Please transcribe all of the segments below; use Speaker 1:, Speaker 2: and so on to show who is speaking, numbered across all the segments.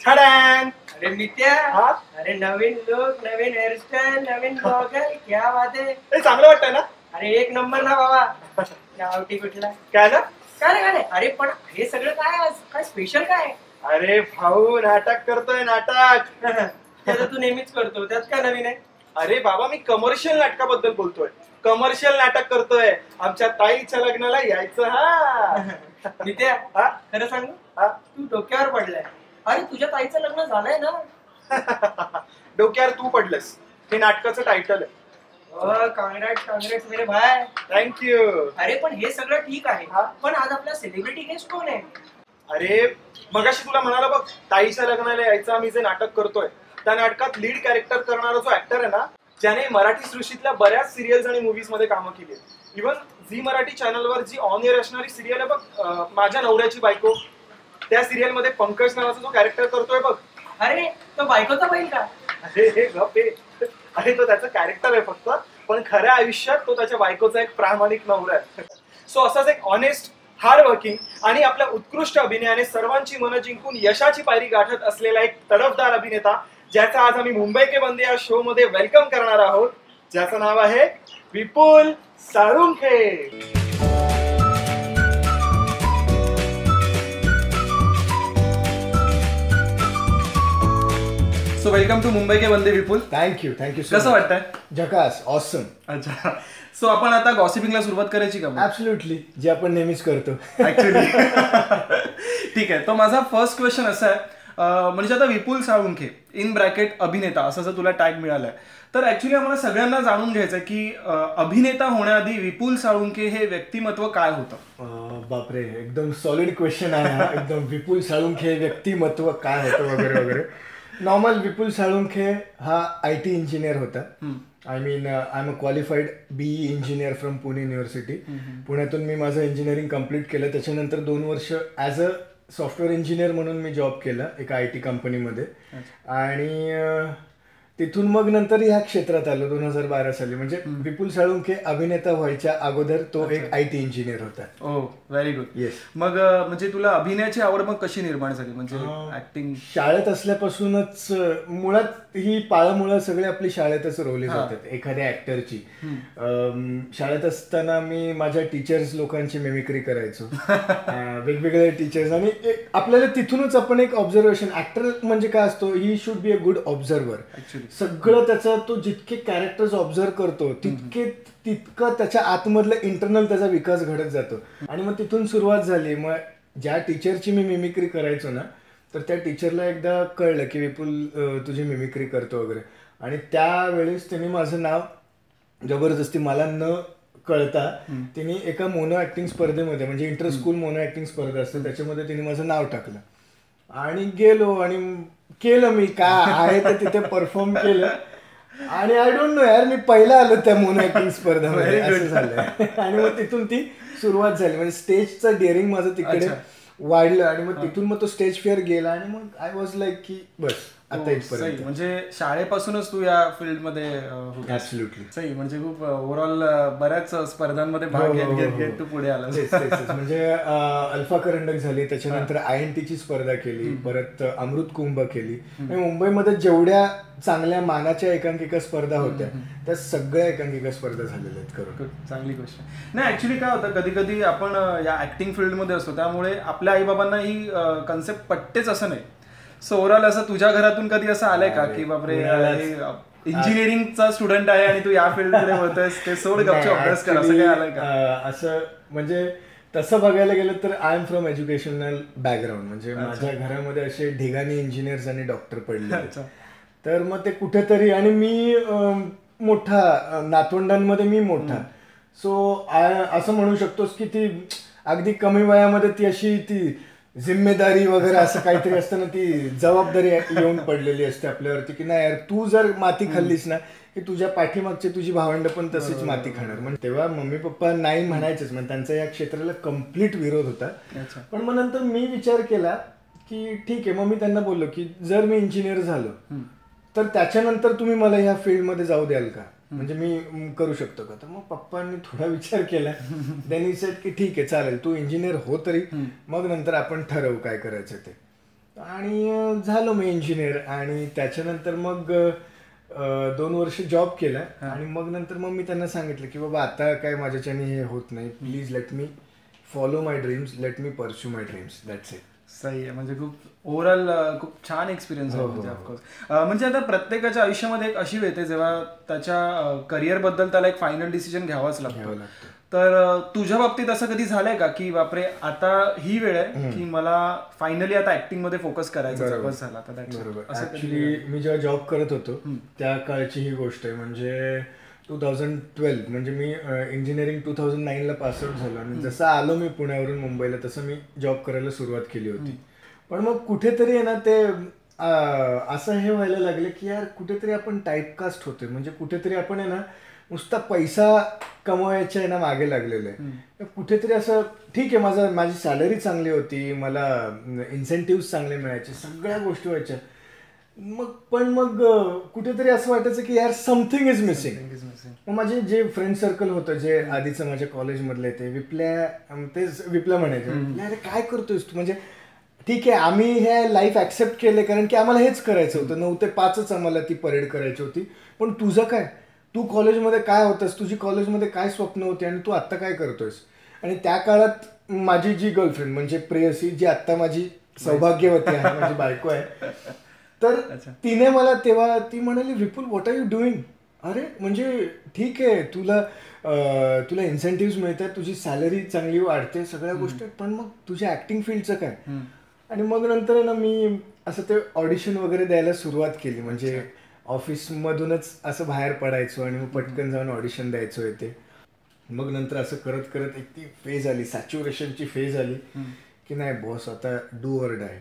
Speaker 1: छान.
Speaker 2: अरे मित्या, अरे नवीन लुक, नवीन हेअरस्टाईल, नवीन गॉगल, क्या बात आहे.
Speaker 1: चांगलं वाटतंय ना?
Speaker 2: अरे एक नंबर ना बाबा. गावठी कुठला
Speaker 1: काय ना?
Speaker 2: काय रे. अरे पण हे सगळं काय स्पेशल काय?
Speaker 1: अरे भाऊ नाटक करतोय नाटक.
Speaker 2: ते तू नेहमीच करतो, त्यात काय नवीन आहे?
Speaker 1: अरे बाबा मी कमर्शियल नाटकाबद्दल बोलतोय. कमर्शियल नाटक करतोय. आमच्या ताईच्या लग्नाला यायचं. हा
Speaker 2: मित्या, खरं सांगू, तू डोक्यावर पडलाय. अरे तुझ्या ताईचं लग्न झालंय ना?
Speaker 1: डोक्यावर तू पडलंस. हे नाटकाचं टायटल आहे.
Speaker 2: काँग्रेट्स मेरे भाई.
Speaker 1: थँक्यू.
Speaker 2: अरे पण हे सगळं ठीक आहे, पण आज आपला सेलिब्रिटी गेस्ट कोण आहे?
Speaker 1: अरे मगाशी तुला म्हणाला बघ, ताईच्या लग्नाला यायचं आम्ही जे नाटक करतोय त्या नाटकात लीड कॅरेक्टर करणारा जो ऍक्टर आहे ना, ज्याने मराठी सृष्टीतल्या बऱ्याच सिरियल्स आणि मूवीज मध्ये कामं केली. इव्हन झी मराठी चॅनलवर जी ऑन एअर असणारी सिरियल आहे बघ, माझ्या नवऱ्याची बायको, त्या सिरियल मध्ये पंकज नावाचा जो कॅरेक्टर करतोय बघ.
Speaker 2: अरे तो बायकोचा बैल का?
Speaker 1: अरे हे गप हे. अरे तो त्याचं कॅरेक्टर आहे फक्त, पण खऱ्या आयुष्यात तो त्याच्या बायकोचा एक प्रामाणिक नवरा आहे. सो असाच एक ऑनेस्ट, हार्ड वर्किंग आणि आपल्या उत्कृष्ट अभिनयाने सर्वांची मनं जिंकून यशाची पायरी गाठत असलेला एक तडफदार अभिनेता, ज्याचा आज आम्ही मुंबई के बंदे या शो मध्ये वेलकम करणार आहोत, ज्याचं नाव आहे Vipul Salunkhe. So welcome to Mumbai के बंदे विपुल.
Speaker 3: थँक्यू.
Speaker 1: कसं वाटतंय?
Speaker 3: झकास, ऑसम.
Speaker 1: अच्छा, सो आपण आता गॉसिपिंगला सुरुवात करायची का?
Speaker 3: ऍब्सोल्युटली, जे आपण नेहमीच करतो
Speaker 1: ऍक्च्युली. ठीक आहे, तो माझा फर्स्ट क्वेश्चन असा आहे, म्हणजे आता विपुल साळुंखे इन ब्रॅकेट अभिनेता असं जर तुला टॅग मिळालाय, तर ऍक्च्युली आम्हाला सगळ्यांना जाणून घ्यायचं की अभिनेता होण्याआधी विपुल साळुंखे हे व्यक्तिमत्व काय होतं?
Speaker 3: बापरे, एकदम सॉलिड क्वेश्चन आहे हा. एकदम विपुल साळुंखे व्यक्तिमत्व काय होतं वगैरे वगैरे. नॉर्मल विपुल साळुंखे हा IT इंजिनियर होता. I mean I am a qualified BE engineer from Pune university. पुण्यातून मी माझं इंजिनिअरिंग कम्प्लीट केलं. त्याच्यानंतर 2 वर्ष ॲज अ सॉफ्टवेअर इंजिनियर म्हणून मी जॉब केला एका IT कंपनीमध्ये. आणि तिथून मग नंतर ह्या क्षेत्रात आलो 2012 साली. म्हणजे विपुल साळुंखे अभिनेता व्हायच्या अगोदर तो एक IT इंजिनियर होता.
Speaker 1: ओ व्हेरी गुड.
Speaker 3: येस.
Speaker 1: मग म्हणजे तुला अभिनयाची आवड मग कशी निर्माण झाली? म्हणजे ऍक्टिंग
Speaker 3: शाळेत असल्यापासूनच मुळात ही पाळमुळं सगळी आपली शाळेतच रोवली जातात एखाद्या ऍक्टरची. शाळेत असताना मी माझ्या टीचर्स लोकांची मिमिक्री करायचो. वेगवेगळे टीचर्स. आणि आपल्याला तिथूनच आपण एक ऑब्झर्वेशन, ऍक्टर म्हणजे काय असतो, he should be a good observer. सगळं त्याचं, तो जितके कॅरेक्टर्स ऑब्झर्व करतो तितकं त्याच्या आतमधलं इंटरनल त्याचा विकास घडत जातो. आणि मग तिथून सुरुवात झाली. मग ज्या टीचरची मी मिमिक्री करायचो ना, तर त्या टीचरला एकदा कळलं की विपुल तुझी मिमिक्री करतो वगैरे. आणि त्यावेळेस त्यांनी माझं नाव जबरदस्ती, मला न कळता, तिने एका मोनो ऍक्टिंग स्पर्धेमध्ये, म्हणजे इंटर स्कूल मोनो ऍक्टिंग स्पर्धा असते त्याच्यामध्ये तिने माझं नाव टाकलं. आणि गेलो आणि केलं मी काय आहे ते तिथे परफॉर्म केलं. आणि आय डोंट नो यार, मी पहिला आलो त्या मोनो ऍक्टिंग स्पर्धेमध्ये, असं झालं. आणि मग तिथून ती सुरुवात झाली. म्हणजे स्टेजचं डेअरिंग माझं तिकडे वाढलं. आणि मग तिथून मग तो स्टेज फेअर गेला. आणि मग आय वॉज लाईक की बस आता इथपर्यंत.
Speaker 1: म्हणजे शाळेपासूनच तू या फील्डमध्ये
Speaker 3: ऍब्सोल्युटली
Speaker 1: सही. म्हणजे खूप ओव्हरऑल बऱ्याच स्पर्धांमध्ये भाग घेत तू पुढे आला.
Speaker 3: म्हणजे अल्फा करंडक झाली, त्याच्यानंतर INTची स्पर्धा केली, परत अमृत कुंभ केली. मुंबईमध्ये जेवढ्या चांगल्या मानाच्या एकांकिका स्पर्धा होत्या त्या सगळ्या एकांकिका स्पर्धा झालेल्या आहेत करून.
Speaker 1: चांगली गोष्ट. नाही ऍक्च्युली काय होतं, कधी कधी आपण या ऍक्टिंग फील्डमध्ये असतो, त्यामुळे आपल्या आईबाबांना ही कन्सेप्ट पटतेच असं नाही. सो ओव्हरऑल असं तुझ्या घरातून कधी असं आलंय का की बापरे इंजिनिअरिंगचा स्टुडंट आहे आणि तू या फील्डमध्ये होतोयस, ते सोड गपचूप अभ्यास कर, असं काय आलंय का?
Speaker 3: असं म्हणजे तसं बघायला गेलं तर I am from educational background. म्हणजे माझ्या घरामध्ये असे ढिगाणी इंजिनियर्स आणि डॉक्टर पडले. तर मग ते कुठेतरी, आणि मी मोठा, नातवंडांमध्ये मी मोठा. सो असं म्हणू शकतोस की ती अगदी कमी वयामध्ये ती अशी ती जिम्मेदारी वगैरे असं काहीतरी असतं ना, ती जबाबदारी येऊन पडलेली असते आपल्यावरती की नाही यार, तू जर माती खाल्लीस ना की तुझ्या पाठीमागचे तुझी भावंड पण तशीच माती खाणार. म्हणजे तेव्हा मम्मी पप्पा नाही म्हणायचेच, म्हणजे त्यांचा या क्षेत्राला कम्प्लीट विरोध होता. पण मग नंतर मी विचार केला की ठीक आहे. मग मी त्यांना बोललो की जर मी इंजिनियर झालो तर त्याच्यानंतर तुम्ही मला ह्या फील्डमध्ये जाऊ द्याल का, म्हणजे मी करू शकतो का. तर मग पप्पांनी थोडा विचार केला. त्यांनी सेड की ठीक आहे चालेल, तू इंजिनियर हो तरी, मग नंतर आपण ठरवू काय करायचं ते. आणि झालो मी इंजिनियर. आणि त्याच्यानंतर मग 2 वर्ष जॉब केला. आणि मग नंतर मग मी त्यांना सांगितलं की बाबा आता काय माझ्याच्याने हे होत नाही, please let me follow my dreams, let me pursue my dreams, that's it.
Speaker 4: सही आहे. म्हणजे खूप ओव्हरऑल खूप छान एक्सपिरियन्स आहे म्हणजे ऑफकोर्स. म्हणजे आता प्रत्येकाच्या आयुष्यामध्ये एक अशी वेळ येते जेव्हा त्याच्या करिअर बद्दल त्याला एक फायनल डिसिजन घ्यावाच लागतो. तर तुझ्या बाबतीत असं कधी झालंय का की बापरे आता ही वेळ आहे की मला फायनली आता ऍक्टिंग मध्ये फोकस करायचा बस झाला?
Speaker 3: बरोबर. ऍक्च्युली मी जेव्हा जॉब करत होतो त्या काळची ही गोष्ट आहे. म्हणजे 2012 म्हणजे मी इंजिनिअरिंग 2009ला पासआउट झालो आणि जसं आलो मी पुण्यावरून मुंबईला तसं मी जॉब करायला सुरुवात केली होती. पण मग कुठेतरी आहे ना ते असं हे व्हायला लागलं की यार कुठेतरी आपण टाईपकास्ट होतोय. म्हणजे कुठेतरी आपण आहे ना नुसता पैसा कमवायच्या आहे ना मागे लागलेलो आहे. कुठेतरी असं ठीक आहे माझी सॅलरी चांगली होती, मला इन्सेंटिव्ह चांगले मिळायचे, सगळ्या गोष्टी व्हायच्या. मग कुठेतरी असं वाटायचं की यार समथिंग इज मिसिंग. मग माझे जे फ्रेंड सर्कल होतं जे आधीचं माझ्या कॉलेजमधले ते विप्ल्या म्हणायचे, अरे काय करतोयस तू, म्हणजे ठीक आहे आम्ही हे लाईफ ऍक्सेप्ट केले कारण की आम्हाला हेच करायचं होतं, 9 ते 5च आम्हाला ती परेड करायची होती. पण तुझं काय, तू कॉलेजमध्ये काय होतंस, तुझी कॉलेजमध्ये काय स्वप्न होती आणि तू आत्ता काय करतोयस. आणि त्या काळात माझी जी गर्लफ्रेंड म्हणजे प्रेयसी, जी आत्ता माझी सौभाग्यवती आहे, माझी बायको आहे, तर तिने मला तेव्हा ती म्हणाली विपुल व्हॉट आर यू डुईंग. अरे म्हणजे ठीक आहे तुला इन्सेंटिव्ह मिळतात, तुझी सॅलरी चांगली वाढते, सगळ्या गोष्टी, पण मग तुझ्या ऍक्टिंग फील्डचं काय. आणि मग नंतर ना मी असं ते ऑडिशन वगैरे द्यायला सुरुवात केली. म्हणजे ऑफिसमधूनच असं बाहेर पडायचो आणि मग पटकन जाऊन ऑडिशन द्यायचो येते. मग नंतर असं करत करत एक ती फेज आली, सॅच्युरेशनची फेज आली की नाही बॉस आता do or die,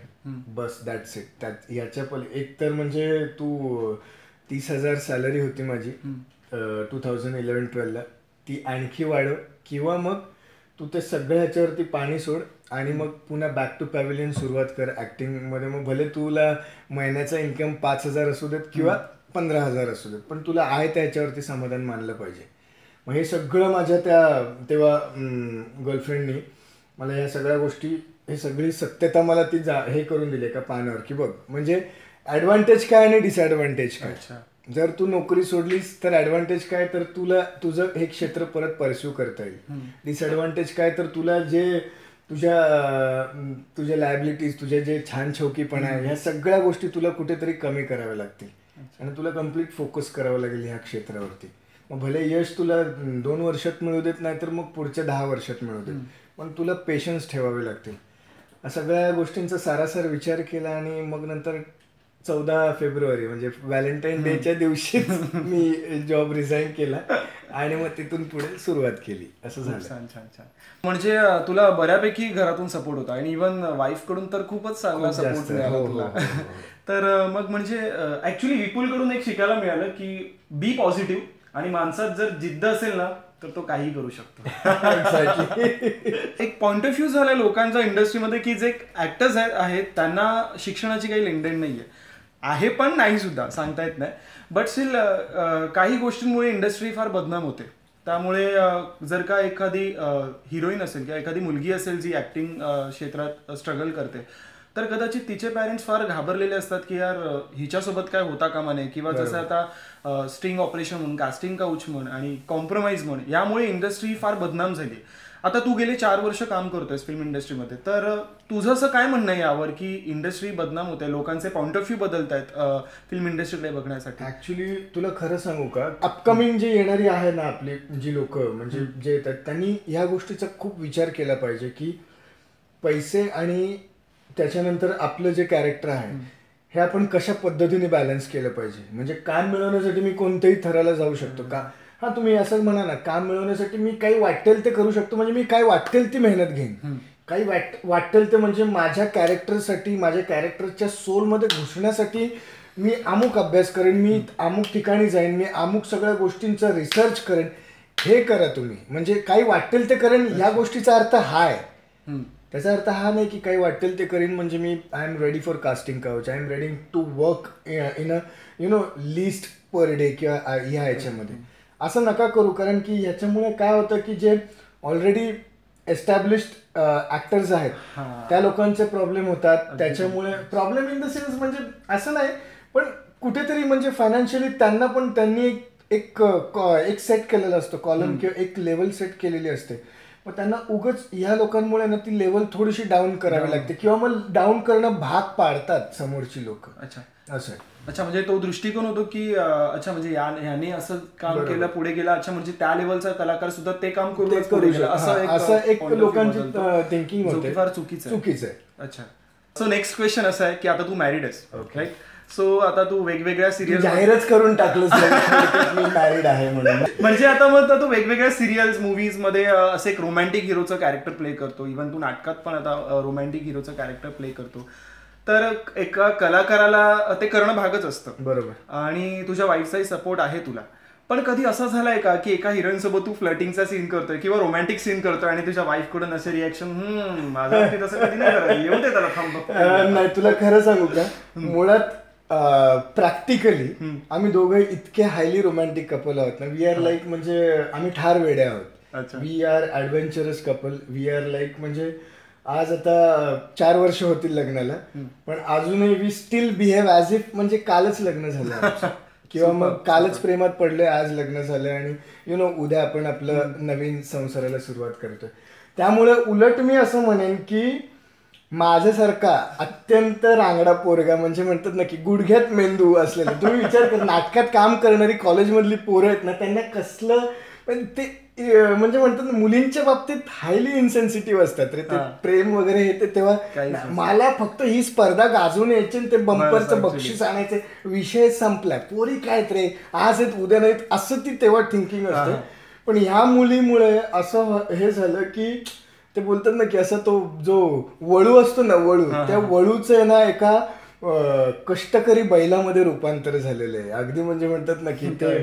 Speaker 3: bus that's it. त्यात याच्या एक तर म्हणजे तू 30,000 सॅलरी होती माझी 2011-12ला, ती आणखी वाढव किंवा मग तू ते सगळ्या ह्याच्यावरती पाणी सोड आणि मग पुन्हा बॅक टू पॅव्हिलियन सुरुवात कर ॲक्टिंगमध्ये. मग भले तुला महिन्याचा इन्कम 5,000 असू देत किंवा 15,000 असू देत, पण तुला आहे त्याच्यावरती समाधान मानलं पाहिजे. मग हे सगळं माझ्या तेव्हा गर्लफ्रेंडनी मला ह्या सगळ्या गोष्टी, हे सगळी सत्यता मला ती हे करून दिली एका पानावर की बघ म्हणजे ॲडव्हान्टेज काय आणि डिसॲडव्हान्टेज काय. जर तू नोकरी सोडलीस तर ॲडव्हान्टेज काय, तर तुला तुझं हे क्षेत्र परत परस्यू करता येईल. डिसॲडव्हान्टेज काय, तर तुला जे तुझ्या लायबिलिटीज, तुझे जे छान छौकीपणा आहे, ह्या सगळ्या गोष्टी तुला कुठेतरी कमी कराव्या लागतील आणि तुला कम्प्लीट फोकस करावं लागेल ह्या क्षेत्रावरती. मग भले यश तुला 2 वर्षात मिळू देत नाही तर मग पुढच्या 10 वर्षात मिळू देत, पण तुला पेशन्स ठेवावे लागतील. सगळ्या गोष्टींचा सारासार विचार केला आणि मग नंतर 14 फेब्रुवारी म्हणजे व्हॅलेंटाईन डेच्या दिवशी मी जॉब रिझाईन केला आणि मग तिथून पुढे सुरुवात केली. असं झालं.
Speaker 4: छान छान छान. म्हणजे तुला बऱ्यापैकी घरातून सपोर्ट होता आणि इव्हन वाईफ कडून तर खूपच चांगला सपोर्ट मिळाला तुला. तर मग म्हणजे ऍक्च्युली विपुलकडून एक शिकायला मिळालं की बी पॉझिटिव्ह आणि माणसात जर जिद्द असेल ना तर तो काही करू शकतो. एक पॉइंट ऑफ व्ह्यू झालाय लोकांचा इंडस्ट्रीमध्ये की जे ऍक्टर्स आहेत त्यांना शिक्षणाची काही लेनदेन नाहीये, आहे पण नाही सुद्धा सांगता येत नाही. बट स्टील काही गोष्टींमुळे इंडस्ट्री फार बदनाम होते. त्यामुळे जर का एखादी हिरोईन असेल किंवा एखादी मुलगी असेल जी ऍक्टिंग क्षेत्रात स्ट्रगल करते तर कदाचित तिचे पॅरेंट्स फार घाबरलेले असतात की यार हिच्यासोबत काय होता कामा नये, किंवा जसं आता स्टिंग ऑपरेशन म्हणून, कास्टिंग काउच म्हण आणि कॉम्प्रोमाइज म्हण, यामुळे इंडस्ट्री फार बदनाम झाली. आता तू गेले 4 वर्ष काम करतोयस फिल्म इंडस्ट्रीमध्ये, तर तुझं असं काय म्हणणं आहे यावर की इंडस्ट्री बदनाम होते, लोकांचे पॉइंट ऑफ व्ह्यू बदलत आहेत फिल्म इंडस्ट्रीकडे बघण्यासाठी?
Speaker 3: ऍक्च्युली तुला खरं सांगू का, अपकमिंग जी येणारी आहे ना आपली जी लोक म्हणजे जे येतात त्यांनी ह्या गोष्टीचा खूप विचार केला पाहिजे की पैसे आणि त्याच्यानंतर आपलं जे कॅरेक्टर आहे हे आपण कशा पद्धतीने बॅलन्स केलं पाहिजे. म्हणजे काम मिळवण्यासाठी मी कोणत्याही थराला जाऊ शकतो का, हा तुम्ही असं म्हणा ना, काम मिळवण्यासाठी मी काही वाटेल ते करू शकतो, म्हणजे मी काय वाटेल ती मेहनत घेईन, काही वाटेल ते म्हणजे माझ्या कॅरेक्टरसाठी, माझ्या कॅरेक्टरच्या सोलमध्ये घुसण्यासाठी मी अमुक अभ्यास करेन, मी अमुक ठिकाणी जाईन, मी अमुक सगळ्या गोष्टींचा रिसर्च करेन. हे करा तुम्ही, म्हणजे काही वाटेल ते करेन. ह्या गोष्टीचा अर्थ हा आहे. त्याचा अर्थ हा नाही की काही वाटेल ते करीन म्हणजे मी I am ready for casting couch, I am ready to work in a list per day किंवा ह्या ह्याच्यामध्ये. असं नका करू, कारण की ह्याच्यामुळे काय होतं की जे ऑलरेडी एस्टॅब्लिश्ड ऍक्टर्स आहेत त्या लोकांचे प्रॉब्लेम होतात. त्याच्यामुळे प्रॉब्लेम इन द सेन्स म्हणजे असं नाही, पण कुठेतरी म्हणजे फायनान्शियली त्यांना पण त्यांनी एक सेट केलेला असतो कॉलम किंवा एक लेवल सेट केलेली असते. मग त्यांना उगाच ह्या लोकांमुळे ना ती लेवल थोडीशी डाऊन करावी लागते किंवा मग डाऊन करणं भाग पाडतात समोरची लोक.
Speaker 4: अच्छा
Speaker 3: असं आहे.
Speaker 4: अच्छा, म्हणजे तो दृष्टिकोन होतो की अच्छा म्हणजे ह्याने असं काम केलं पुढे गेला, अच्छा म्हणजे त्या लेवलचा कलाकार सुद्धा ते काम करू गेला,
Speaker 3: असं एक लोकांची थिंकिंग होते.
Speaker 4: फार चुकीचं आहे. अच्छा, सो नेक्स्ट क्वेश्चन असं आहे की आता तू मॅरिड आहेस, राईट? सो आता तू वेगवेगळ्या सिरियल
Speaker 3: जाहीरच करून टाकलं मी मॅरिड आहे म्हणून.
Speaker 4: म्हणजे आता मग तू वेगवेगळ्या सिरियल्स मूवीज मध्ये असं एक रोमॅन्टिक हिरोचं कॅरेक्टर प्ले करतो. इव्हन तू नाटकात पण आता रोमॅन्टिक हिरोचं कॅरेक्टर प्ले करतो. तर एका कलाकाराला ते करणं भागच असतं,
Speaker 3: बरोबर.
Speaker 4: आणि तुझ्या वाईफचाही सपोर्ट आहे तुला. पण कधी असं झालंय का की एका हिरोईन सोबत तू फ्लर्टिंगचा सीन करतोय किंवा रोमॅन्टिक सीन करतोय आणि तुझ्या वाईफ कडून असे रिॲक्शन, माझ्या बाबतीत असं कधी नाही करायचं, येऊ दे त्याला थांब?
Speaker 3: नाही, तुला खरं सांगू का, मुळात प्रॅक्टिकली आम्ही दोघं इतके हायली रोमॅन्टिक कपल आहोत ना. वी आर लाईक म्हणजे आम्ही ठार वेडे आहोत. We are adventurous couple. We are like म्हणजे आज आता 4 वर्ष होतील लग्नाला, पण अजूनही we still behave as if म्हणजे कालच लग्न झालं किंवा मग कालच प्रेमात पडलोय, आज लग्न झालं आणि उद्या आपण आपलं नवीन संसाराला सुरुवात करतोय. त्यामुळे उलट मी असं म्हणेन की माझ्यासारखा अत्यंत रांगडा पोरगा, म्हणजे म्हणतात ना की गुडघ्यात मेंदू असलेला, तुम्ही विचार कर, नाटकात काम करणारी कॉलेजमधली पोरं आहेत ना, त्यांना कसलं ते म्हणजे म्हणतात ना, मुलींच्या बाबतीत हायली इन्सेन्सिटिव्ह असतात रे ते प्रेम वगैरे हे. ते तेव्हा मला फक्त ही स्पर्धा गाजवून यायची, ते बंपरचं बक्षीस आणायचे, विषय संपलाय, पोरी काय रे आज आहेत उद्या नाहीत, असं ती तेव्हा थिंकिंग असते. पण ह्या मुलीमुळे असं हे झालं की ते बोलतात ना की असं तो जो वळू असतो ना, वळू, त्या वळूचं आहे ना एका कष्टकरी बैलामध्ये रूपांतर झालेलं आहे. अगदी म्हणजे म्हणतात ना की ते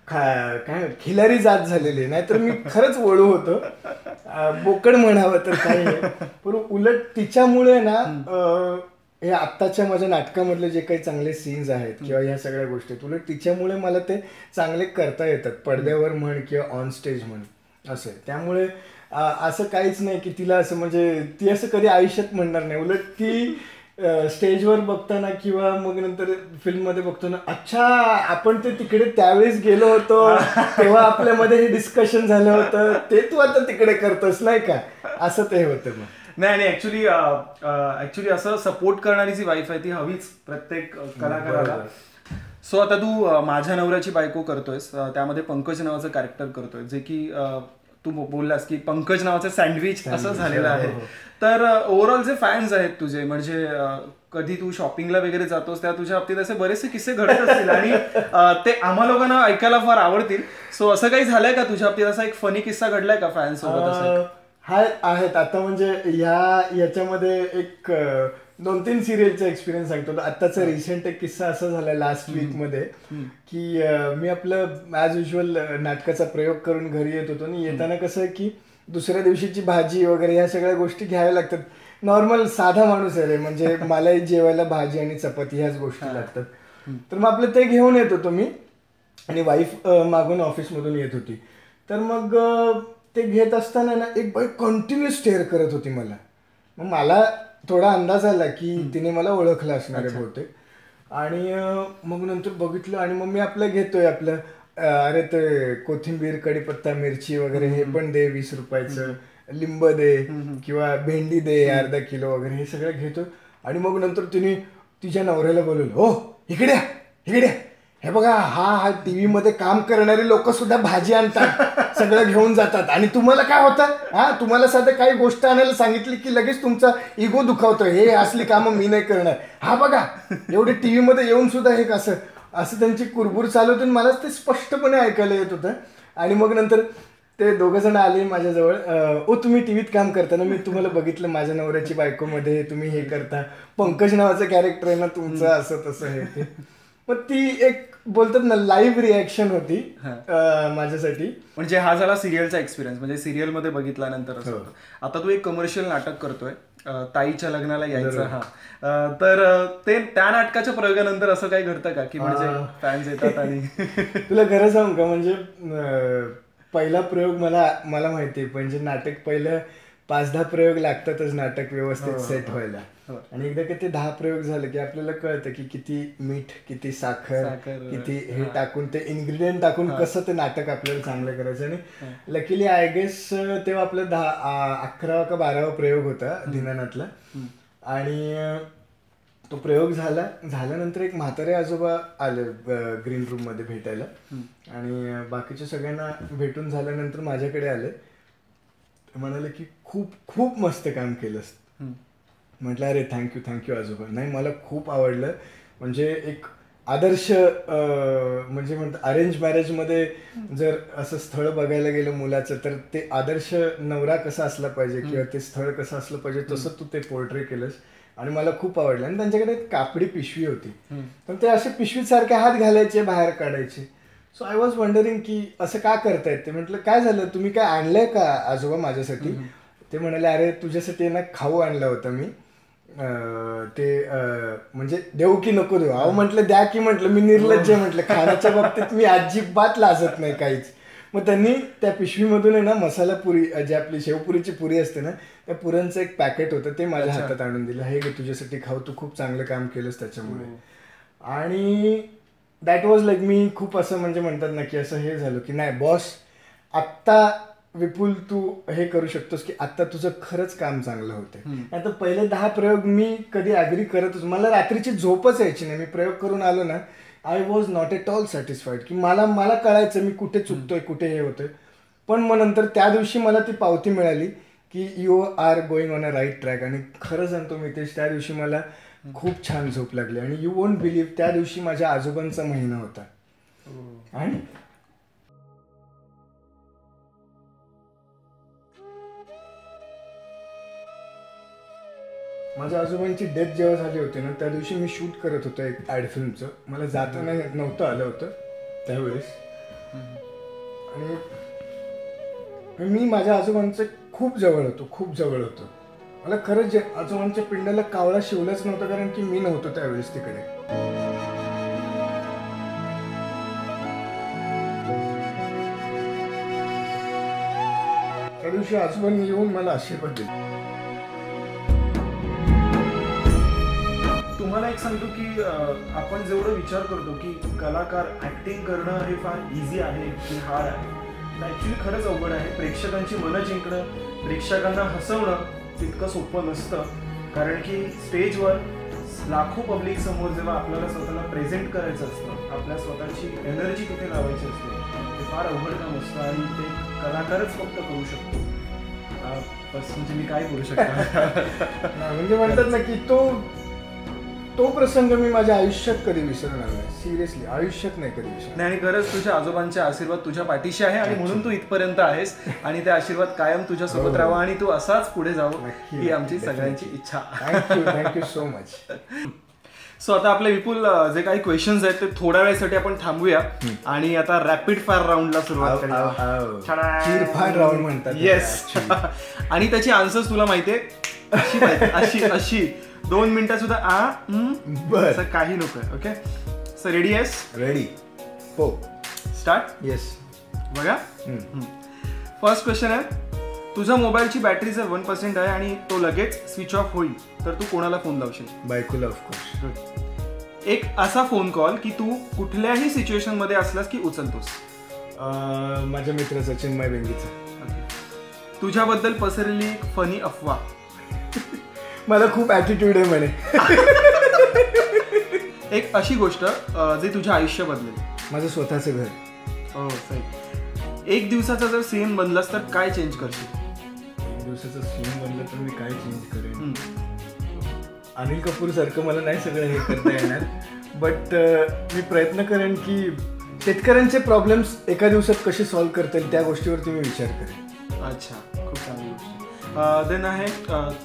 Speaker 3: काय खिलारी जात झालेली. नाहीतर मी खरंच वळू होतो, बोकड म्हणावं तर काही नाही. पण उलट तिच्यामुळे ना हे आत्ताच्या माझ्या नाटकामधले जे काही चांगले सीन्स आहेत किंवा ह्या सगळ्या गोष्टी, उलट तिच्यामुळे मला ते चांगले करता येतात, पडद्यावर म्हण किंवा ऑन स्टेज म्हण असं. त्यामुळे असं काहीच नाही की तिला असं म्हणजे ती असं कधी आयुष्यात म्हणणार नाही. उलट ती स्टेजवर बघताना किंवा मग नंतर फिल्ममध्ये बघतो ना, अच्छा आपण ते तिकडे त्यावेळेस गेलो होतो, तेव्हा आपल्यामध्ये हे डिस्कशन झालं होतं, ते तू आता तिकडे करतोस नाही का, असं ते होतं. मग
Speaker 4: नाही, आणि ऍक्च्युली असं सपोर्ट करणारी जी वाईफ आहे ती हवीच प्रत्येक कलाकाराला. सो आता तू माझ्या नवऱ्याची बायको करतोयस, त्यामध्ये पंकज नावाचं कॅरेक्टर करतोय, जे की तू बोललास की पंकज नावाचं सँडविच असं झालेलं आहे. तर ओव्हरऑल जे फॅन्स आहेत तुझे, म्हणजे कधी तू शॉपिंगला वगैरे जातोस त्या तुझ्या बाबतीत असे बरेचसे किस्से घडत असतील आणि ते आम्हा लोकांना ऐकायला फार आवडतील. सो असं काही झालंय का तुझ्या बाबतीत, असा एक फनी किस्सा घडलाय का फॅन्स सोबत?
Speaker 3: आहेत. आता म्हणजे याच्यामध्ये एक 2-3 सिरियलचा एक्सपिरियन्स सांगतो. आत्ताचा रिसेंट एक किस्सा असा झाला लास्ट वीक मध्ये की मी आपलं ॲज युजल नाटकाचा प्रयोग करून घरी येत होतो आणि येताना कसं की दुसऱ्या दिवशीची भाजी वगैरे ह्या सगळ्या गोष्टी घ्याव्या लागतात. नॉर्मल साधा माणूस आहे रे, म्हणजे मलाही जेवायला भाजी आणि चपाती ह्याच गोष्टी लागतात. तर मग आपलं ते घेऊन येत होतो मी, आणि वाईफ मागून ऑफिसमधून येत होती. तर मग ते घेत असताना ना एक बाई कंटिन्यू स्टेअर करत होती मला. मग मला थोडा अंदाज आला की तिने मला ओळखलं असणार आहे बहुतेक. आणि मग नंतर बघितलं आणि मग मी आपलं घेतोय आपलं, अरे ते कोथिंबीर, कढीपत्ता, मिरची वगैरे हे पण दे 20 रुपयाचं, लिंब दे किंवा भेंडी दे अर्धा किलो वगैरे, हे सगळं घेतो. आणि मग नंतर तिने तिच्या नवऱ्याला बोलवलं, हो इकडे इकडे, हे बघा हा टीव्ही मध्ये काम करणारे लोक सुद्धा भाजी आणतात, सगळं घेऊन जातात, आणि तुम्हाला काय होतं, तुम्हाला साधं काही गोष्ट आणायला सांगितली की लगेच तुमचा इगो दुखावतोय, हे असली कामं मी नाही करणार, हा बघा एवढे टीव्ही मध्ये येऊन सुद्धा हे कसं, असं त्यांची कुरबुर चालू होती. मलाच ते स्पष्टपणे ऐकायला येत होतं. आणि मग नंतर ते दोघं जण आले माझ्याजवळ, ओ तुम्ही टीव्हीत काम करता ना, मी तुम्हाला बघितलं माझ्या नवऱ्याची बायकोमध्ये तुम्ही हे करता, पंकज नावाचं कॅरेक्टर आहे ना तुमचं, असं तसं हे ते. मग ती एक बोलतात ना लाईव्ह रिॲक्शन होती माझ्यासाठी. म्हणजे
Speaker 4: हा झाला सिरियलचा एक्सपिरियन्स, म्हणजे सिरियल मध्ये बघितल्यानंतर असं होतं. आता तू एक कमर्शियल नाटक करतोय, ताईच्या लग्नाला यायचं. हा, तर ते त्या नाटकाच्या प्रयोगानंतर असं काही घडतं का की म्हणजे फॅन्स येतात? आणि
Speaker 3: तुला खरं सांगू का, म्हणजे पहिला प्रयोग मला माहिती आहे, म्हणजे नाटक पहिलं 5-10 प्रयोग लागतातच नाटक व्यवस्थित सेट व्हायला.
Speaker 4: हो.
Speaker 3: आणि एकदा का ते 10 प्रयोग झाले की आपल्याला कळतं की किती मीठ, किती साखर, किती हे टाकून ते इन्ग्रेडियंट टाकून कसं ते नाटक आपल्याला चांगलं करायचं. आणि लकीली आय गेस तेव्हा आपला 11वा का 12वा प्रयोग होता दीनानाथला. आणि तो प्रयोग झाल्यानंतर एक म्हातारे आजोबा आले ग्रीन रूम मध्ये भेटायला. आणि बाकीच्या सगळ्यांना भेटून झाल्यानंतर माझ्याकडे आले. म्हणाले की खूप खूप मस्त काम केलंस. म्हटलं अरे थँक्यू आजोबा. नाही मला खूप आवडलं. म्हणजे एक आदर्श म्हणजे म्हणतात अरेंज मॅरेजमध्ये जर असं स्थळ बघायला गेलं मुलाचं तर ते आदर्श नवरा कसा असला पाहिजे किंवा ते स्थळ कसं असलं पाहिजे तसं तू ते पोर्ट्रे केलंस. आणि मला खूप आवडलं. आणि त्यांच्याकडे एक कापडी पिशवी होती. पण ते असे पिशवीसारखे हात घालायचे, बाहेर काढायचे. सो आय वॉज वंडरिंग की असं का करतायत ते. म्हटलं काय झालं, तुम्ही काय आणलंय का आजोबा माझ्यासाठी. ते म्हणाले अरे तुझ्यासाठी ना खाऊ आणला होता मी. ते म्हणजे देऊ की नको देऊ. अहो म्हटलं द्या की. म्हटलं मी निर्लज्ज. म्हटलं खाण्याच्या बाबतीत मी अजिबात लाजत नाही काहीच. मग त्यांनी त्या पिशवीमधून आहे ना मसाला पुरी, जी आपली शेवपुरीची पुरी असते ना, त्या पुऱ्यांचं एक पॅकेट होतं ते माझ्या हातात आणून दिलं. हे गे तुझ्यासाठी खाऊ, तू खूप चांगलं काम केलंस त्याच्यामुळे. आणि दॅट वॉज लाईक मी खूप असं म्हणजे म्हणतात ना की असं हे झालं की नाही बॉस आत्ता विपुल तू हे करू शकतोस की आत्ता तुझं खरंच काम चांगलं होतं. आता पहिले 10 प्रयोग मी कधी ॲग्री करतच, मला रात्रीची झोपच यायची नाही. मी प्रयोग करून आलो ना, I was not at all satisfied की मला कळायचं मी कुठे चुकतोय, कुठे हे होतंय. पण मग नंतर त्या दिवशी मला ती पावती मिळाली की you are going on a right track. आणि खरं सांगतो मितेश, त्या दिवशी मला खूप छान झोप लागली. आणि यू वोंट बिलीव्ह, त्या दिवशी माझ्या आजोबांचा महिना होता. आणि माझ्या आजोबांची डेथ जेव्हा झाली होती ना, त्या दिवशी मी शूट करत होतो एक ॲड फिल्मचं. मला जाता नव्हतं आलं होतं त्यावेळेस. आणि मी माझ्या आजोबांचं खूप जवळ होतो. मला खरंच आजोबांच्या पिंडाला कावळा शिवलाच नव्हता, कारण की मी नव्हतो त्यावेळेस तिकडे. त्या दिवशी आजोबांनी येऊन मला आशीर्वाद दिले.
Speaker 4: तुम्हाला एक सांगतो की आपण जेवढं विचार करतो की कलाकार ऍक्टिंग करणं हे फार इझी आहे की हार्ड आहे, ऍक्च्युली खरंच अवघड आहे. प्रेक्षकांची मनं जिंकणं, प्रेक्षकांना हसवणं तितकं सोपं नसतं. कारण की स्टेजवर लाखो पब्लिक समोर जेव्हा आपल्याला स्वतःला प्रेझेंट करायचं असतं, आपल्या स्वतःची एनर्जी तिथे लावायची असते, ते फार अवघड काम असतं. आणि ते कलाकारच फक्त करू शकतो. बस म्हणजे मी काय करू शकतो.
Speaker 3: म्हणजे म्हणतात ना की तो प्रसंग मी माझ्या आयुष्यात कधी विसरणार नाही. सिरियसली आयुष्यात नाही कधी विसरणार.
Speaker 4: नाही. आणि खरंच तुझ्या आजोबांचे आशीर्वाद तुझ्या पाठीशी आहे आणि म्हणून तू इथपर्यंत आहेस. आणि ते आशीर्वाद कायम तुझ्या सोबत राहावा आणि तू असाच पुढे जावं ही आमची सगळ्यांची इच्छा.
Speaker 3: Thank you so much.
Speaker 4: सो आता आपले विपुल जे काही क्वेश्चन्स आहेत ते थोड्या वेळेसाठी आपण थांबूया आणि आता रॅपिड फायर राऊंडला सुरुवात करूया.
Speaker 3: चिरफाड राऊंड म्हणतात.
Speaker 4: येस. आणि त्याची आन्सर्स तुला माहितीये अशी 2 मिनिटं सुद्धा असं काही नको आहे. ओके. सो रेडी आहेस?
Speaker 3: रेडी. हो.
Speaker 4: स्टार्ट.
Speaker 3: येस.
Speaker 4: बघा. फर्स्ट क्वेश्चन आहे, तुझ्या मोबाईलची बॅटरी जर 1% आहे आणि तो लगेच स्विच ऑफ होईल तर तू कोणाला फोन लावशील?
Speaker 3: बायकोला ऑफकोर्स.
Speaker 4: एक असा फोन कॉल की तू कुठल्याही सिच्युएशन मध्ये असलास की उचलतोस?
Speaker 3: माझ्या मित्राचा, चिन्मय बेंगीचा.
Speaker 4: तुझ्याबद्दल पसरलेली एक फनी अफवा?
Speaker 3: मला खूप ॲटिट्यूड आहे म्हणे.
Speaker 4: एक अशी गोष्ट जी तुझं आयुष्य बदलेल?
Speaker 3: माझं स्वतःचं घर.
Speaker 4: हो सही. एक दिवसाचा जर सीन बनलास तर काय चेंज करशील?
Speaker 3: एक दिवसाचं सीन बनलं तर मी काय चेंज करेन? अनिल कपूर सारखं मला नाही सगळं हे करता येणार. बट मी प्रयत्न करेन की शेतकऱ्यांचे प्रॉब्लेम्स एका दिवसात कसे सॉल्व्ह करता येईल त्या गोष्टीवरती मी विचार करेन.
Speaker 4: अच्छा, खूप चांगली गोष्ट. देन आहे,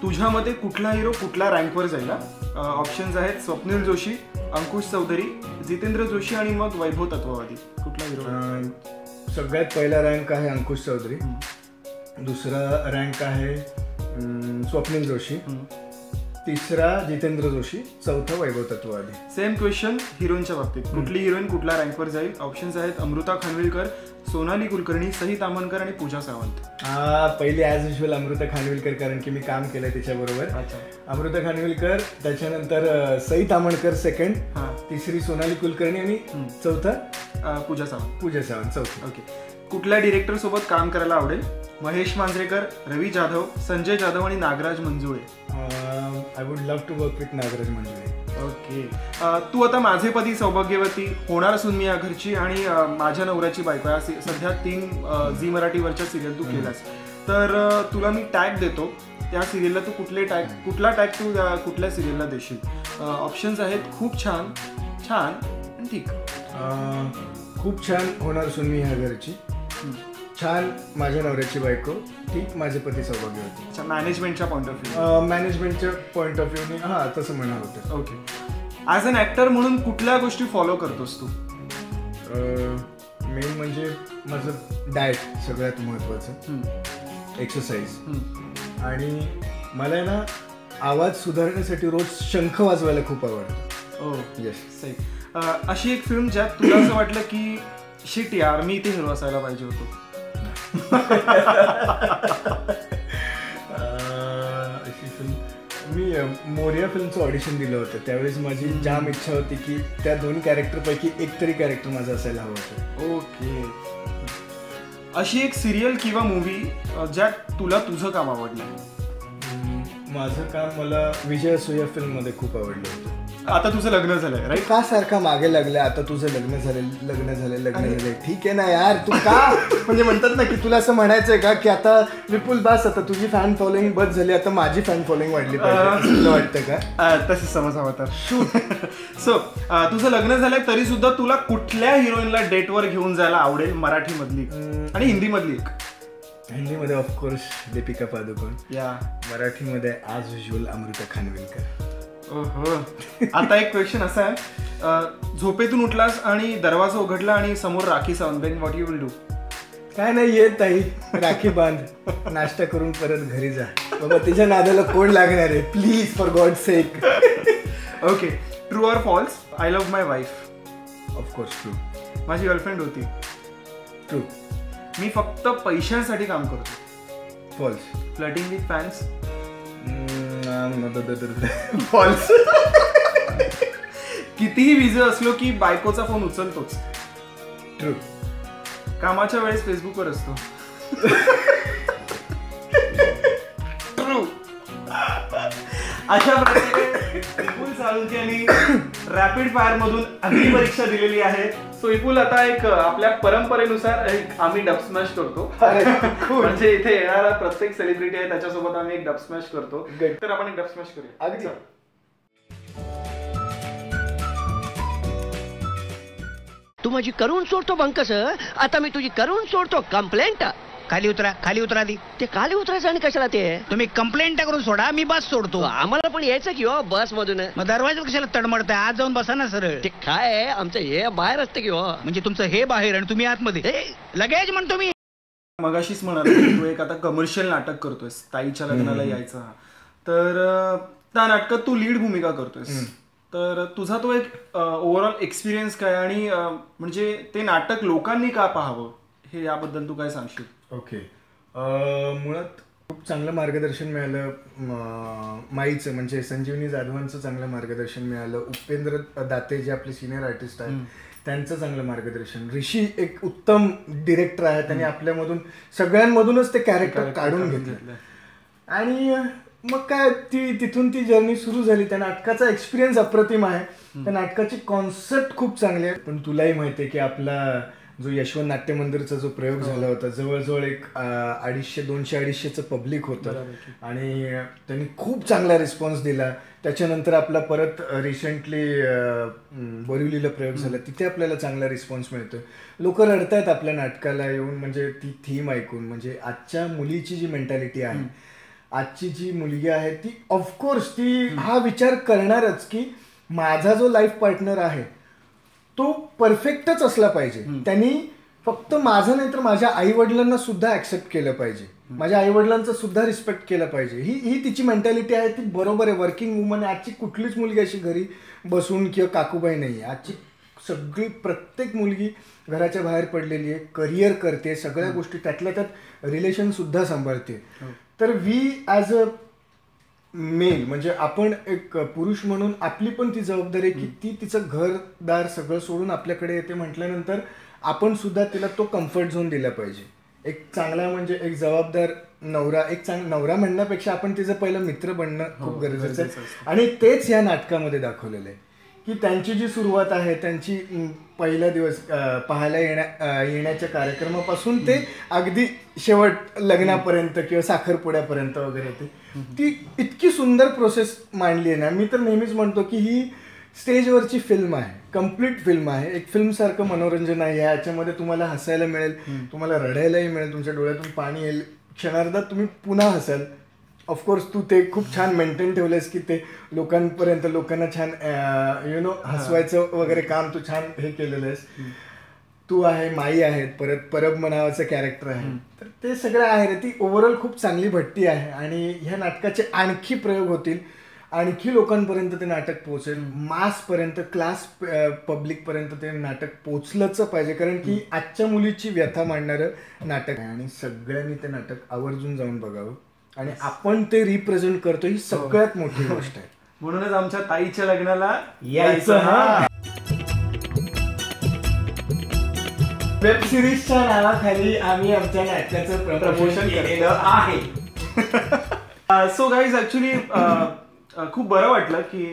Speaker 4: तुझ्या मते कुठला हिरो कुठल्या रँकवर जाईल? ऑप्शन्स आहेत स्वप्नील जोशी, अंकुश चौधरी, जितेंद्र जोशी आणि मग वैभव तत्ववादी. कुठला हिरो?
Speaker 3: सगळ्यात पहिला रँक आहे अंकुश चौधरी. दुसरा रँक आहे स्वप्नील जोशी. तिसरा जितेंद्र जोशी, चौथा वैभव तत्ववादी.
Speaker 4: सेम क्वेश्चन हिरोईनच्या बाबतीत. कुठली हिरोईन कुठल्या रँकवर जाईल? ऑप्शन्स आहेत अमृता खानविलकर, सोनाली कुलकर्णी, सई तामणकर आणि पूजा सावंत.
Speaker 3: पहिली ॲज युजल अमृता खानविलकर, कारण की मी काम केलं त्याच्याबरोबर. अमृता खानविलकर, त्याच्यानंतर सई तामणकर सेकंड, तिसरी सोनाली कुलकर्णी आणि चौथा
Speaker 4: पूजा सावंत.
Speaker 3: चौथा.
Speaker 4: ओके. कुठल्या डिरेक्टर सोबत काम करायला आवडेल? महेश मांजरेकर, रवी जाधव, संजय जाधव आणि Nagraj Manjule.
Speaker 3: I would love to work with Nagraj Manjule.
Speaker 4: Okay. तू आता माझे पती सौभाग्यवती, होणार असून मी या घरची आणि माझ्या नवऱ्याची बायको या सध्या 3 झी मराठीवरच्या सिरियल तू केलास. तर तुला मी टॅग देतो, त्या सिरियलला तू कुठला टॅग तू कुठल्या सिरियलला देशील? ऑप्शन्स आहेत खूप छान, छान आणि ठीक.
Speaker 3: खूप छान, होणार असून मी ह्या घरची. छान, माझ्या नवऱ्याची बायको. ठीक, माझे पती सौभाग्यवती.
Speaker 4: अच्छा, मॅनेजमेंटच्या पॉईंट ऑफ व्ह्यू.
Speaker 3: मॅनेजमेंटच्या पॉईंट ऑफ व्ह्यूने तसं म्हणणार होतं.
Speaker 4: ओके. ॲज अन ॲक्टर म्हणून कुठल्या गोष्टी फॉलो करतोस तू?
Speaker 3: मेन म्हणजे माझं डाएट सगळ्यात महत्त्वाचं, एक्सरसाइज. आणि मला आहे ना आवाज सुधारण्यासाठी रोज शंख वाजवायला खूप आवडतं.
Speaker 4: ओ
Speaker 3: येस.
Speaker 4: सही. अशी एक फिल्म ज्यात तुला असं वाटलं की शिट यार, मी इथे हिरो असायला पाहिजे होतो?
Speaker 3: अशी फिल्म, मी मोरिया फिल्मचं ऑडिशन दिलं होतं. त्यावेळेस माझी जाम इच्छा होती की त्या 2 कॅरेक्टरपैकी एक तरी कॅरेक्टर माझं असायला हवं होतं.
Speaker 4: ओके. अशी एक सिरियल किंवा मूवी ज्यात तुला तुझं काम आवडलं?
Speaker 3: माझं काम मला विजय असोया फिल्ममध्ये खूप आवडलं होतं.
Speaker 4: आता तुझं लग्न झालंय राईट?
Speaker 3: का सारखा मागे लागलं? आता तुझं लग्न झालंय. ठीक आहे ना यार, तू का म्हणजे म्हणतात ना की तुला असं म्हणायचंय का की आता विपुल बास, आता तुझी फॅन फॉलोईंग बस झाली, आता माझी फॅन फॉलोईंग वाढली पाहिजे, तुला वाटतं का?
Speaker 4: तसं समज हवा तर. सो तुझं लग्न झालंय तरी सुद्धा तुला कुठल्या हिरोईनला डेटवर घेऊन जायला आवडेल? मराठी मधली आणि हिंदी मधली एक.
Speaker 3: हिंदीमध्ये ऑफकोर्स दीपिका पादुकोण.
Speaker 4: या.
Speaker 3: मराठीमध्ये ॲज युजल अमृता खानविलकर.
Speaker 4: ओहो. आता एक क्वेश्चन असा आहे, झोपेतून उठलास आणि दरवाजा उघडला आणि समोर Rakhi Sawant, what you will do?
Speaker 3: काय नाही, येत आई राखी बांध, नाश्ता करून परत घरी जा. बाबा तिच्या नादाला कोण लागणार आहे, please, for God sake.
Speaker 4: Okay. True or false, I love my wife?
Speaker 3: Of course true.
Speaker 4: माझी गर्लफ्रेंड होती.
Speaker 3: ट्रू.
Speaker 4: मी फक्त पैशांसाठी काम करतो?
Speaker 3: False.
Speaker 4: Flirting with fans?
Speaker 3: False.
Speaker 4: कितीही बिझी असलो की बायकोचा फोन उचलतोच?
Speaker 3: ट्रू.
Speaker 4: कामाच्या वेळेस फेसबुकवर असतो? ट्रू. अशा प्रकारे विपुल साळुंखे यांनी रॅपिड फायर मधून अग्नी परीक्षा दिलेली आहे. सो विपुल, आता एक आपल्या परंपरेनुसार आम्ही डब स्मॅश करतो. म्हणजे इथे येणारा प्रत्येक सेलिब्रिटी आहे त्याच्यासोबत आम्ही एक डब स्मॅश करतो. तर आपण एक डब स्मॅश करूया.
Speaker 3: अगदी.
Speaker 5: तू माझी करून सोडतो बंकस, आता मी तुझी करून सोडतो कंप्लेंट. खाली उतरा आधी. ते खाली उतरायचं आणि कशाला? ते तुम्ही कंप्लेंट करून सोडा, मी बस सोडतो. आम्हाला पण यायचं की हो बस मधून. मग दरवाजात कशाला तडमडताय? आज जाऊन बसा ना सरळ. ते काय आमचं हे बाहेर असतं की हो. म्हणजे तुमचं हे बाहेर आणि तुम्ही आतमध्ये. लगेच म्हणतो मी.
Speaker 4: मगाशीच म्हणाला तू एक आता कमर्शियल नाटक करतोयस, ताईच्या लग्नाला यायचं. तर त्या नाटकात तू लीड भूमिका करतोयस. तर तुझा तो एक ओव्हरऑल एक्सपिरियन्स काय, आणि म्हणजे ते नाटक लोकांनी का पाहावं, हे याबद्दल तू काय सांगशील?
Speaker 3: ओके. मुळात खूप चांगलं मार्गदर्शन मिळालं. माईचं म्हणजे संजीवनी जाधवांचं चांगलं मार्गदर्शन मिळालं. उपेंद्र दाते जे आपले सिनियर आर्टिस्ट आहेत त्यांचं चांगलं मार्गदर्शन. ऋषी एक उत्तम डिरेक्टर आहे, त्यांनी आपल्यामधून सगळ्यांमधूनच ते कॅरेक्टर काढून घेतलं. आणि मग काय तिथून ती जर्नी सुरू झाली. त्या नाटकाचा एक्सपिरियन्स अप्रतिम आहे. त्या नाटकाची कॉन्सेप्ट खूप चांगली आहे. पण तुलाही माहिती आहे की आपला जो यशवंत नाट्य मंदिरचा जो प्रयोग झाला होता, जवळजवळ एक 250-250 पब्लिक होतं आणि त्यांनी खूप चांगला रिस्पॉन्स दिला. त्याच्यानंतर आपला परत रिसेंटली बोरिवलीला प्रयोग झाला, तिथे आपल्याला चांगला रिस्पॉन्स मिळतोय. लोक रडतायत आपल्या नाटकाला येऊन, म्हणजे ती थीम ऐकून. म्हणजे आजच्या मुलीची जी मेंटॅलिटी आहे, आजची जी मुलगी आहे ती ऑफकोर्स ती हा विचार करणारच की माझा जो लाईफ पार्टनर आहे तो परफेक्टच असला पाहिजे. त्यांनी फक्त माझं नाही तर माझ्या आई वडिलांना सुद्धा ऍक्सेप्ट केलं पाहिजे, माझ्या आई वडिलांचा सुद्धा रिस्पेक्ट केलं पाहिजे. ही तिची मेंटॅलिटी आहे, ती बरोबर आहे. वर्किंग वुमन आहे. आजची कुठलीच मुलगी अशी घरी बसून किंवा काकूबाई नाही आहे. आजची सगळी प्रत्येक मुलगी घराच्या बाहेर पडलेली आहे, करिअर करते, सगळ्या गोष्टी त्यातल्या त्यात रिलेशन सुद्धा सांभाळते. तर वी ॲज अ मेल म्हणजे आपण एक पुरुष म्हणून आपली पण ती जबाबदारी आहे की ती तिचं घरदार सगळं सोडून आपल्याकडे येते म्हटल्यानंतर आपण सुद्धा तिला तो कम्फर्ट झोन दिला पाहिजे. एक चांगला म्हणजे एक जबाबदार नवरा, एक नवरा म्हणण्यापेक्षा आपण तिचं पहिलं मित्र बनणं खूप गरजेचं आहे. आणि तेच या नाटकामध्ये दाखवलेलं आहे की त्यांची जी सुरुवात आहे, त्यांची पहिला दिवस पाहायला येण्याच्या कार्यक्रमापासून ते अगदी शेवट लग्नापर्यंत किंवा साखरपुड्यापर्यंत वगैरे ती इतकी सुंदर प्रोसेस मांडली आहे ना. मी तर नेहमीच म्हणतो की ही स्टेजवरची फिल्म आहे, कम्प्लीट फिल्म आहे. एक फिल्मसारखं मनोरंजन आहे. याच्यामध्ये तुम्हाला हसायला मिळेल, तुम्हाला रडायलाही मिळेल, तुमच्या डोळ्यातून पाणी येईल, क्षणार्धात तुम्ही पुन्हा हसाल. ऑफकोर्स तू ते खूप छान मेंटेन ठेवलंयस की ते लोकांना छान हसवायचं वगैरे काम तू छान हे केलेलं आहेस. तू आहे, माई आहेत, परत परब नावाचं कॅरेक्टर आहे. तर ते सगळं आहे रे. ती ओव्हरऑल खूप चांगली भट्टी आहे आणि ह्या नाटकाचे आणखी प्रयोग होतील, आणखी लोकांपर्यंत ते नाटक पोहोचेल, मासपर्यंत, क्लास पब्लिकपर्यंत ते नाटक पोचलंच पाहिजे. कारण की आजच्या मुलीची व्यथा मांडणारं नाटक आहे आणि सगळ्यांनी ते नाटक आवर्जून जाऊन बघावं आणि आपण ते रिप्रेझेंट करतो ही सगळ्यात मोठी गोष्ट आहे.
Speaker 4: म्हणूनच आमच्या ताईच्या लग्नाला
Speaker 3: यायचं. हा, वेब सिरीजच्या नावाखाली आम्ही आमच्या नाटकाचं प्रमोशन केलेलं आहे.
Speaker 4: सो गाईज ऍक्च्युली खूप बरं वाटलं की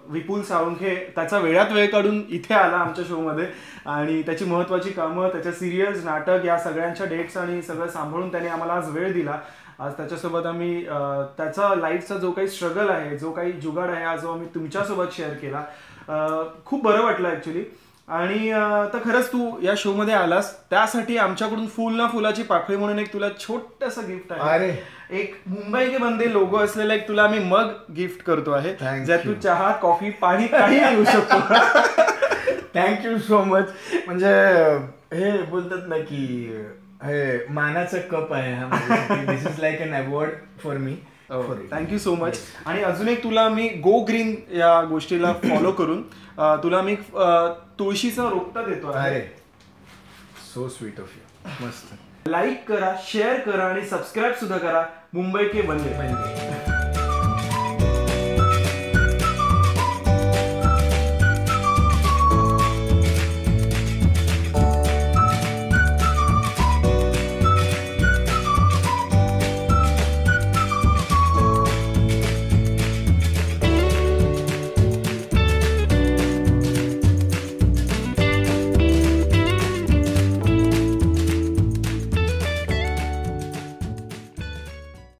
Speaker 4: विपुल साळुंखे त्याचा वेळात वेळ काढून इथे आला आमच्या शोमध्ये आणि त्याची महत्त्वाची कामं, त्याच्या सिरियल्स, नाटक या सगळ्यांच्या डेट्स आणि सगळं सांभाळून त्याने आम्हाला आज वेळ दिला. आज त्याच्यासोबत आम्ही त्याचा लाईफचा जो काही स्ट्रगल आहे, जो काही जुगाड आहे, आज जो आम्ही तुमच्यासोबत शेअर केला. खूप बरं वाटलं ॲक्च्युली. आणि तर खरंच तू या शोमध्ये आलास त्यासाठी आमच्याकडून फुल ना फुलाची पाकळी म्हणून एक तुला छोटंसं गिफ्ट आहे.
Speaker 3: अरे,
Speaker 4: एक मुंबई के बंदे लोगो असलेला एक तुला आम्ही मग गिफ्ट करतो आहे, ज्यात तू चहा, कॉफी, पाणी काही घेऊ शकतो.
Speaker 3: Thank you so much. म्हणजे हे बोलतात ना की हे मानाचा कप आहे हा. This is like an award for me.
Speaker 4: Thank you so much. आणि अजून एक तुला मी गो ग्रीन या गोष्टीला फॉलो करून तुला मी तुळशीचा रोपटा देतो.
Speaker 3: अरे, सो स्वीट ऑफ यू. मस्त.
Speaker 4: लाईक करा, शेअर करा आणि सबस्क्राईब सुद्धा करा मुंबई के बंदे.